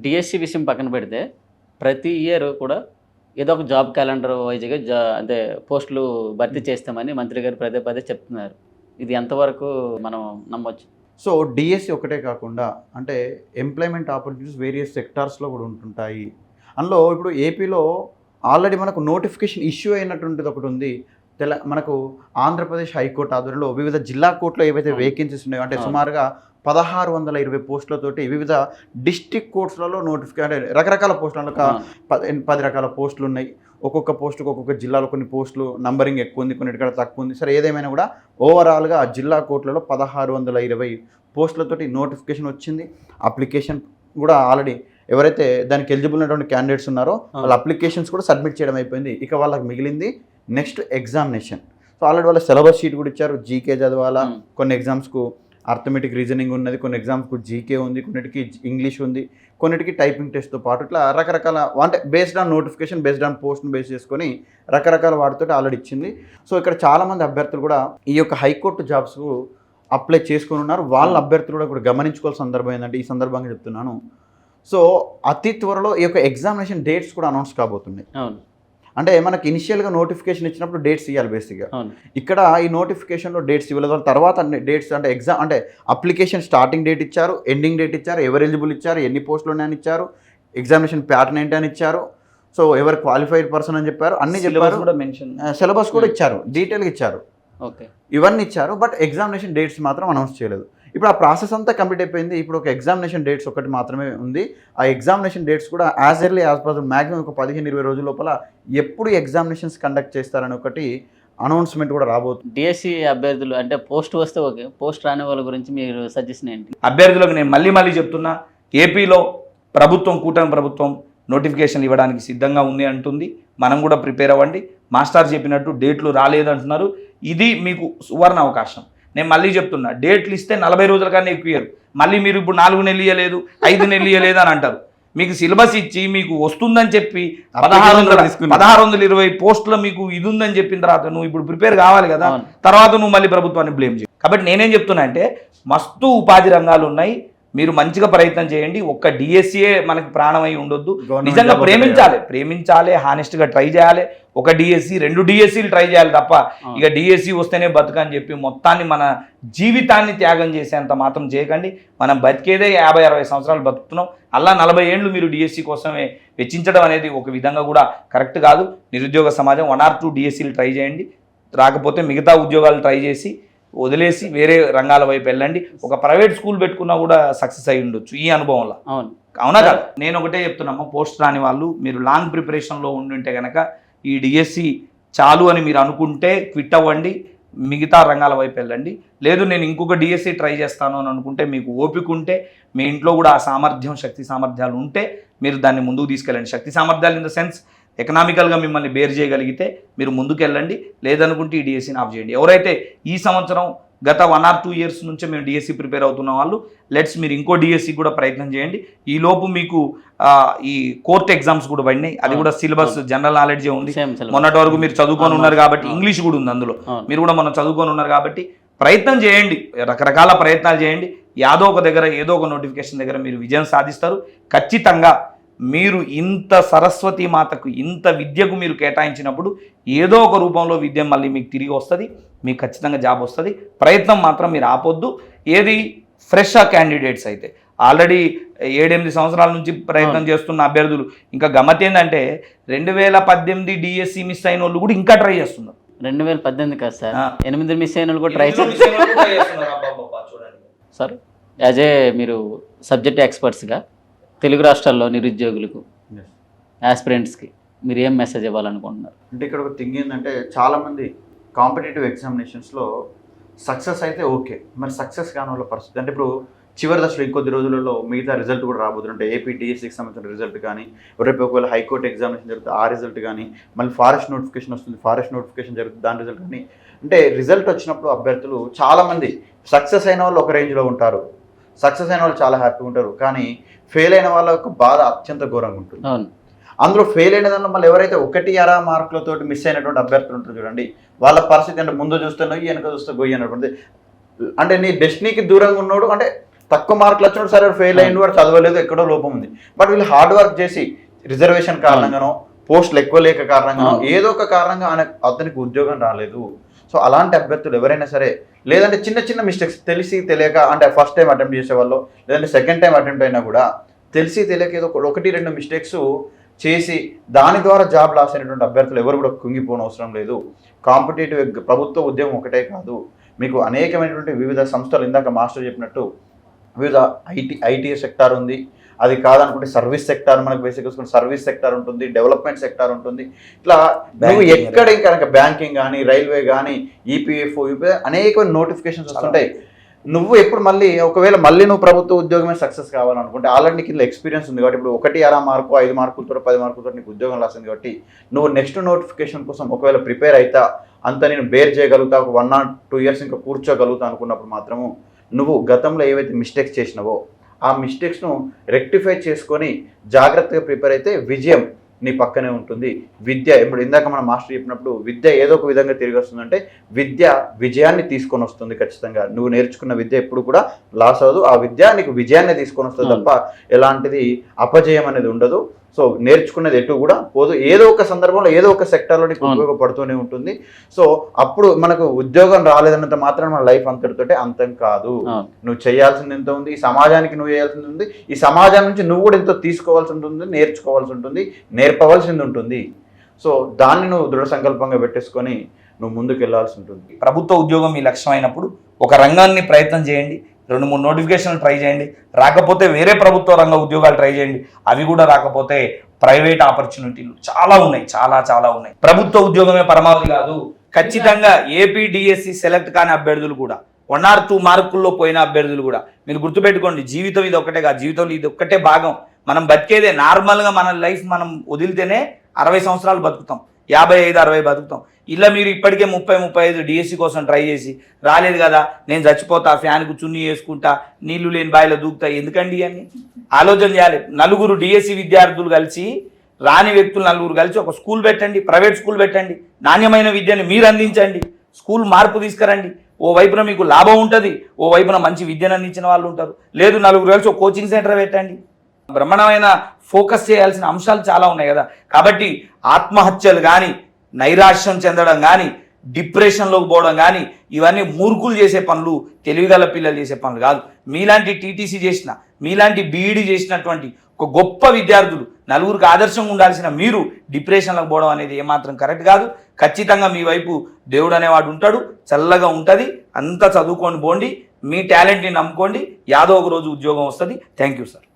DSC విషయం పక్కన పెడితే ప్రతి ఇయర్ కూడా ఏదో ఒక జాబ్ క్యాలెండర్ వైజ్గా అంటే పోస్టులు భర్తీ చేస్తామని మంత్రి గారు పదే పదే చెప్తున్నారు. ఇది ఎంతవరకు మనం నమ్మొచ్చు? సో డిఎస్సి ఒకటే కాకుండా అంటే ఎంప్లాయ్మెంట్ ఆపర్చునిటీస్ వేరియస్ సెక్టార్స్లో కూడా ఉంటుంటాయి. అందులో ఇప్పుడు ఏపీలో ఆల్రెడీ మనకు నోటిఫికేషన్ ఇష్యూ అయినటువంటిది ఒకటి ఉంది. మనకు ఆంధ్రప్రదేశ్ హైకోర్టు ఆధ్వర్యంలో వివిధ జిల్లా కోర్టులో ఏవైతే వేకెన్సీస్ ఉన్నాయో అంటే సుమారుగా 1620 పోస్టులతోటి వివిధ డిస్ట్రిక్ట్ కోర్ట్స్లలో అంటే రకరకాల పోస్టులు, 10 రకాల పోస్టులు ఉన్నాయి. ఒక్కొక్క పోస్టుకు ఒక్కొక్క జిల్లాలో కొన్ని పోస్టులు నంబరింగ్ ఎక్కువ ఉంది, కొన్నిటికడ తక్కువ ఉంది. సరే ఏదేమైనా కూడా ఓవరాల్గా జిల్లా కోర్టులలో 1620 పోస్టులతోటి నోటిఫికేషన్ వచ్చింది. అప్లికేషన్ కూడా ఆల్రెడీ ఎవరైతే దానికి ఎలిజిబుల్ ఉన్నటువంటి క్యాండిడేట్స్ ఉన్నారో వాళ్ళ అప్లికేషన్స్ కూడా సబ్మిట్ చేయడం అయిపోయింది. ఇక వాళ్ళకి మిగిలింది నెక్స్ట్ ఎగ్జామినేషన్. సో ఆల్రెడీ వాళ్ళ సిలబస్ షీట్ కూడా ఇచ్చారు. జీకే చదవాలా, కొన్ని ఎగ్జామ్స్కు అర్థమెటిక్ రీజనింగ్ ఉన్నది, కొన్ని ఎగ్జామ్స్కు జీకే ఉంది, కొన్నిటికి ఇంగ్లీష్ ఉంది, కొన్నిటికి టైపింగ్ టెస్ట్తో పాటు ఇట్లా రకరకాల అంటే based on notification, based on పోస్ట్ని బేస్ చేసుకొని రకరకాల వాటితో ఆల్రెడీ ఇచ్చింది. సో ఇక్కడ చాలామంది అభ్యర్థులు కూడా ఈ యొక్క హైకోర్టు జాబ్స్కు అప్లై చేసుకొని ఉన్నారు. వాళ్ళ అభ్యర్థులు కూడా గమనించుకోవాల్సిన సందర్భం ఏంటంటే ఈ సందర్భంగా చెప్తున్నాను. సో అతి త్వరలో ఈ యొక్క ఎగ్జామినేషన్ డేట్స్ కూడా అనౌన్స్ కాబోతున్నాయి. అంటే మనకి ఇనిషియల్గా నోటిఫికేషన్ ఇచ్చినప్పుడు డేట్స్ ఇవ్వాలి బేసిక్గా. ఇక్కడ ఈ నోటిఫికేషన్లో డేట్స్ ఇవ్వలేదు. తర్వాత డేట్స్ అంటే ఎగ్జామ్ అంటే అప్లికేషన్ స్టార్టింగ్ డేట్ ఇచ్చారు, ఎండింగ్ డేట్ ఇచ్చారు, ఎవరు ఎలిజిబుల్ ఇచ్చారు, ఎన్ని పోస్టులు ఉన్నాయని ఇచ్చారు, ఎగ్జామినేషన్ ప్యాటర్న్ ఏంటి అని ఇచ్చారు. సో ఎవరు క్వాలిఫైడ్ పర్సన్ అని చెప్పారు, అన్ని చెప్పారు. సిలబస్ కూడా ఇచ్చారు, డీటెయిల్గా ఇచ్చారు, ఇవన్నీ ఇచ్చారు. బట్ ఎగ్జామినేషన్ డేట్స్ మాత్రం అనౌన్స్ చేయలేదు. ఇప్పుడు ఆ ప్రాసెస్ అంతా కంప్లీట్ అయిపోయింది. ఇప్పుడు ఒక ఎగ్జామినేషన్ డేట్స్ ఒకటి మాత్రమే ఉంది. ఆ ఎగ్జామినేషన్ డేట్స్ కూడా as early as possible maximum ఒక 15-20 రోజుల లోపల ఎప్పుడు ఎగ్జామినేషన్స్ కండక్ట్ చేస్తారని ఒకటి అనౌన్స్మెంట్ కూడా రాబోతుంది. డిఎస్సి అభ్యర్థులు అంటే పోస్ట్ వస్తే ఓకే, పోస్ట్ రాని వాళ్ళ గురించి మీరు సజెషన్ ఏంటి? అభ్యర్థులకు నేను మళ్ళీ చెప్తున్నా, ఏపీలో కూటమి ప్రభుత్వం నోటిఫికేషన్ ఇవ్వడానికి సిద్ధంగా ఉంది అంటుంది. మనం కూడా ప్రిపేర్ అవ్వండి. మాస్టర్ చెప్పినట్టు డేట్లు రాలేదంటున్నారు. ఇది మీకు సువర్ణ అవకాశం. నేను మళ్ళీ చెప్తున్నా, డేట్లు ఇస్తే 40 రోజుల కన్నా ఎక్కువ ఇయ్యరు. మళ్ళీ మీరు ఇప్పుడు 4 నెలలు ఇవ్వలేదు, 5 నెలలు ఇవ్వలేదు అని అంటారు. మీకు సిలబస్ ఇచ్చి మీకు వస్తుందని చెప్పి 1620 పోస్టులు మీకు ఇది ఉందని చెప్పిన తర్వాత నువ్వు ఇప్పుడు ప్రిపేర్ కావాలి కదా, తర్వాత నువ్వు మళ్ళీ ప్రభుత్వాన్ని బ్లేమ్ చేయి. కాబట్టి నేనేం చెప్తున్నా అంటే మస్తు ఉపాధి రంగాలు ఉన్నాయి, మీరు మంచిగా ప్రయత్నం చేయండి. ఒక్క డిఎస్సీఏ మనకి ప్రాణమై ఉండొద్దు. నిజంగా ప్రేమించాలి, హానెస్ట్గా ట్రై చేయాలి. ఒక డిఎస్సి 2 డిఎస్సీలు ట్రై చేయాలి తప్ప ఇక డిఎస్సి వస్తేనే బతుకని చెప్పి మొత్తాన్ని మన జీవితాన్ని త్యాగం చేసేంత మాత్రం చేయకండి. మనం బతికేదే 50-60 సంవత్సరాలు బతుకుతున్నాం. అలా 40 ఏళ్ళు మీరు డిఎస్సి కోసమే వెచ్చించడం అనేది ఒక విధంగా కూడా కరెక్ట్ కాదు. నిరుద్యోగ సమాజం 1 or 2 డిఎస్సీలు ట్రై చేయండి. రాకపోతే మిగతా ఉద్యోగాలు ట్రై చేసి వదిలేసి వేరే రంగాల వైపు వెళ్ళండి. ఒక ప్రైవేట్ స్కూల్ పెట్టుకున్నా కూడా సక్సెస్ అయి ఉండొచ్చు ఈ అనుభవంలో. అవునా కదా? నేను ఒకటే చెప్తున్నాము, పోస్ట్ రాని వాళ్ళు మీరు లాంగ్ ప్రిపరేషన్లో ఉండుంటే కనుక ఈ డిఎస్సి చాలు అని మీరు అనుకుంటే క్విట్ అవ్వండి, మిగతా రంగాల వైపు వెళ్ళండి. లేదు నేను ఇంకొక డిఎస్సి ట్రై చేస్తాను అని అనుకుంటే, మీకు ఓపిక ఉంటే, మీ ఇంట్లో కూడా ఆ సామర్థ్యం, శక్తి సామర్థ్యాలు ఉంటే మీరు దాన్ని ముందుకు తీసుకెళ్ళండి. శక్తి సామర్థ్యాలు ఇన్ ద సెన్స్ ఎకనామికల్గా మిమ్మల్ని బేర్ చేయగలిగితే మీరు ముందుకెళ్ళండి. లేదనుకుంటే ఈ డిఎస్సిని ఆఫ్ చేయండి. ఎవరైతే ఈ సంవత్సరం గత 1 or 2 years నుంచే మేము డిఎస్సి ప్రిపేర్ అవుతున్న వాళ్ళు మీరు ఇంకో డిఎస్సి కూడా ప్రయత్నం చేయండి. ఈ లోపు మీకు ఈ కోర్ట్ ఎగ్జామ్స్ కూడా పడినాయి. అది కూడా సిలబస్ జనరల్ నాలెడ్జే ఉంది. మొన్నటి వరకు మీరు చదువుకొని ఉన్నారు కాబట్టి ఇంగ్లీష్ కూడా ఉంది అందులో. మీరు కూడా మనం చదువుకొని ఉన్నారు కాబట్టి ప్రయత్నం చేయండి, రకరకాల ప్రయత్నాలు చేయండి. ఏదో ఒక నోటిఫికేషన్ దగ్గర మీరు విజయం సాధిస్తారు ఖచ్చితంగా. మీరు ఇంత సరస్వతి మాతకు, ఇంత విద్యకు మీరు కేటాయించినప్పుడు ఏదో ఒక రూపంలో విద్య మళ్ళీ మీకు తిరిగి వస్తుంది, మీకు ఖచ్చితంగా జాబ్ వస్తుంది. ప్రయత్నం మాత్రం మీరు ఆపొద్దు. ఏది ఫ్రెష్ క్యాండిడేట్స్ అయితే ఆల్రెడీ 7-8 సంవత్సరాల నుంచి ప్రయత్నం చేస్తున్న అభ్యర్థులు ఇంకా గమ్మత్ ఏంటంటే 2018 డిఎస్సి మిస్ అయిన వాళ్ళు కూడా ఇంకా ట్రై చేస్తున్నారు. 2018 కాదు సార్, 8 మిస్ అయిన వాళ్ళు కూడా ట్రై చేస్తున్నారు సార్. యాజ్ ఏ మీరు సబ్జెక్ట్ ఎక్స్పర్ట్స్గా తెలుగు రాష్ట్రాల్లో నిరుద్యోగులకు, ఆస్పిరెంట్స్కి మీరు ఏం మెసేజ్ ఇవ్వాలనుకుంటున్నారు? అంటే ఇక్కడ ఒక థింగ్ ఏంటంటే చాలామంది కాంపిటేటివ్ ఎగ్జామినేషన్స్లో సక్సెస్ అయితే ఓకే, మరి సక్సెస్ కాని వాళ్ళ పరిస్థితి అంటే ఇప్పుడు చివరి దశలో ఇంకొద్ది రోజులలో మిగతా రిజల్ట్ కూడా రాబోతుంటే ఏపీ డిఎస్సికి సంబంధించిన రిజల్ట్ కానీ, రేపు ఒకవేళ హైకోర్టు ఎగ్జామినేషన్ జరుగుతుంది ఆ రిజల్ట్ కానీ, మళ్ళీ ఫారెస్ట్ నోటిఫికేషన్ వస్తుంది, ఫారెస్ట్ నోటిఫికేషన్ జరుగుతుంది దాని రిజల్ట్ కానీ. అంటే రిజల్ట్ వచ్చినప్పుడు అభ్యర్థులు చాలామంది సక్సెస్ అయిన వాళ్ళు ఒక రేంజ్లో ఉంటారు, సక్సెస్ అయిన వాళ్ళు చాలా హ్యాపీగా ఉంటారు, కానీ ఫెయిల్ అయిన వాళ్ళకు బాధ అత్యంత ఘోరంగా ఉంటుంది. అందులో ఫెయిల్ అయిన దాంట్లో మళ్ళీ ఎవరైతే 1-6 మార్కులతో మిస్ అయినటువంటి అభ్యర్థులు ఉంటారు చూడండి, వాళ్ళ పరిస్థితి అంటే ముందు చూస్తే నొయ్యి, వెనక చూస్తే గొయ్యి అన్నటువంటి. అంటే నీ డెస్టినీకి దూరంగా ఉన్నాడు, అంటే తక్కువ మార్కులు వచ్చినప్పుడు సరే ఫెయిల్ అయ్యింది, వాడు చదవలేదు, ఎక్కడో లోపం ఉంది. బట్ వీళ్ళు హార్డ్ వర్క్ చేసి రిజర్వేషన్ కారణంగానో పోస్టులు ఎక్కువ లేక కారణంగానో ఏదో ఒక కారణంగా అతనికి ఉద్యోగం రాలేదు. సో అలాంటి అభ్యర్థులు ఎవరైనా సరే, లేదంటే చిన్న చిన్న మిస్టేక్స్ తెలిసి తెలియక, అంటే ఫస్ట్ టైం అటెంప్ట్ చేసేవాళ్ళు లేదంటే సెకండ్ టైం అటెంప్ట్ అయినా కూడా తెలిసి తెలియక ఏదో 1-2 మిస్టేక్స్ చేసి దాని ద్వారా జాబ్ లాస్ అయినటువంటి అభ్యర్థులు ఎవరు కూడా కుంగిపోని అవసరం లేదు. కాంపిటేటివ్ ప్రభుత్వ ఉద్యోగం ఒకటే కాదు, మీకు అనేకమైనటువంటి వివిధ సంస్థలు, ఇందాక మాస్టర్ చెప్పినట్టు వివిధ ఐటీ సెక్టార్ ఉంది, అది కాదనుకుంటే సర్వీస్ సెక్టార్, మనకు బేసిక్ సర్వీస్ సెక్టార్ ఉంటుంది, డెవలప్మెంట్ సెక్టార్ ఉంటుంది. ఇట్లా నువ్వు ఎక్కడ ఇంకా బ్యాంకింగ్ కానీ, రైల్వే కానీ, ఈపీఎఫ్ అనేక నోటిఫికేషన్స్ వస్తుంటాయి. నువ్వు ఎప్పుడు ఒకవేళ నువ్వు ప్రభుత్వ ఉద్యోగమే సక్సెస్ కావాలనుకుంటే ఆల్రెడీ నీకు ఇలా ఎక్స్పీరియన్స్ ఉంది కాబట్టి, ఇప్పుడు 1-6 మార్కు 5 మార్కులతో 10 మార్కులతో నీకు ఉద్యోగం రాసింది కాబట్టి, నువ్వు నెక్స్ట్ నోటిఫికేషన్ కోసం ఒకవేళ ప్రిపేర్ అవుతా, అంత నేను బేర్ చేయగలుగుతా, ఒక 1 or 2 years ఇంకా కూర్చోగలుగుతా అనుకున్నప్పుడు మాత్రము నువ్వు గతంలో ఏవైతే మిస్టేక్స్ చేసినావో ఆ మిస్టేక్స్ను రెక్టిఫై చేసుకొని జాగ్రత్తగా ప్రిపేర్ అయితే విజయం నీ పక్కనే ఉంటుంది. విద్య, ఇప్పుడు ఇందాక మన మాస్టర్ చెప్పినప్పుడు విద్య ఏదో ఒక విధంగా తిరిగి వస్తుందంటే విద్య విజయాన్ని తీసుకొని వస్తుంది. ఖచ్చితంగా నువ్వు నేర్చుకున్న విద్య ఎప్పుడు కూడా లాస్ అవ్వదు, ఆ విద్య నీకు విజయాన్ని తీసుకొని వస్తుంది తప్ప ఎలాంటిది అపజయం అనేది ఉండదు. సో నేర్చుకున్నది ఎటు కూడా పోదు, ఏదో ఒక సందర్భంలో ఏదో ఒక సెక్టార్లో నీకు ఉపయోగపడుతూనే ఉంటుంది. సో అప్పుడు మనకు ఉద్యోగం రాలేదన్నంత మాత్రం మన లైఫ్ అంతటితోటే అంతం కాదు. నువ్వు చేయాల్సింది ఎంత ఉంది, ఈ సమాజానికి నువ్వు చేయాల్సింది ఉంది, ఈ సమాజం నుంచి నువ్వు కూడా ఎంతో తీసుకోవాల్సి ఉంటుంది, నేర్చుకోవాల్సి ఉంటుంది, నేర్పవలసింది ఉంటుంది. సో దాన్ని నువ్వు దృఢ సంకల్పంగా పెట్టేసుకొని నువ్వు ముందుకు వెళ్ళాల్సి ఉంటుంది. ప్రభుత్వ ఉద్యోగం మీ లక్ష్యం అయినప్పుడు ఒక రంగాన్ని ప్రయత్నం చేయండి, 2-3 నోటిఫికేషన్లు ట్రై చేయండి, రాకపోతే వేరే ప్రభుత్వ రంగ ఉద్యోగాలు ట్రై చేయండి, అవి కూడా రాకపోతే ప్రైవేట్ ఆపర్చునిటీలు చాలా ఉన్నాయి, చాలా ఉన్నాయి. ప్రభుత్వ ఉద్యోగమే పరమావధి కాదు. ఖచ్చితంగా ఏపీ డిఎస్సి సెలెక్ట్ కాని అభ్యర్థులు కూడా 1 or 2 మార్కుల్లో పోయిన అభ్యర్థులు కూడా మీరు గుర్తుపెట్టుకోండి, జీవితం ఇది ఒక్కటే కాదు, జీవితంలో ఇది ఒక్కటే భాగం. మనం బతికేదే నార్మల్గా మన లైఫ్ మనం వదిలితేనే 60 సంవత్సరాలు బతుకుతాం, 55-60 బతుకుతాం. ఇలా మీరు ఇప్పటికే 30-35 డిఎస్సి కోసం ట్రై చేసి రాలేదు కదా, నేను చచ్చిపోతా, ఫ్యాన్కు చున్నీ వేసుకుంటా, నీళ్లు లేని బావిలో దూకుతా, ఎందుకండి అని ఆలోచన చేయాలి. 4 డిఎస్సి విద్యార్థులు కలిసి, రాని వ్యక్తులు 4 కలిసి ఒక స్కూల్ పెట్టండి, ప్రైవేట్ స్కూల్ పెట్టండి, నాణ్యమైన విద్యను మీరు అందించండి, స్కూల్ మార్పు తీసుకురండి. ఓ వైపున మీకు లాభం ఉంటుంది, ఓ వైపున మంచి విద్యను అందించిన వాళ్ళు ఉంటారు. లేదు 4 కలిసి ఒక కోచింగ్ సెంటర్ పెట్టండి. బ్రహ్మాండమైన ఫోకస్ చేయాల్సిన అంశాలు చాలా ఉన్నాయి కదా. కాబట్టి ఆత్మహత్యలు కానీ, నైరాశ్యం చెందడం కానీ, డిప్రెషన్లోకి పోవడం కానీ, ఇవన్నీ మూర్ఖులు చేసే పనులు, తెలివిగల పిల్లలు చేసే పనులు కాదు. మీలాంటి టీటీసీ చేసిన, మీలాంటి బీఈడీ చేసినటువంటి ఒక గొప్ప విద్యార్థులు, 4కి ఆదర్శంగా ఉండాల్సిన మీరు డిప్రెషన్లోకి పోవడం అనేది ఏమాత్రం కరెక్ట్ కాదు. ఖచ్చితంగా మీ వైపు దేవుడు అనేవాడు ఉంటాడు, చల్లగా ఉంటుంది. అంతా చదువుకొని పోండి, మీ టాలెంట్ని నమ్ముకోండి, యాదో ఒక రోజు ఉద్యోగం వస్తుంది. Thank you sir.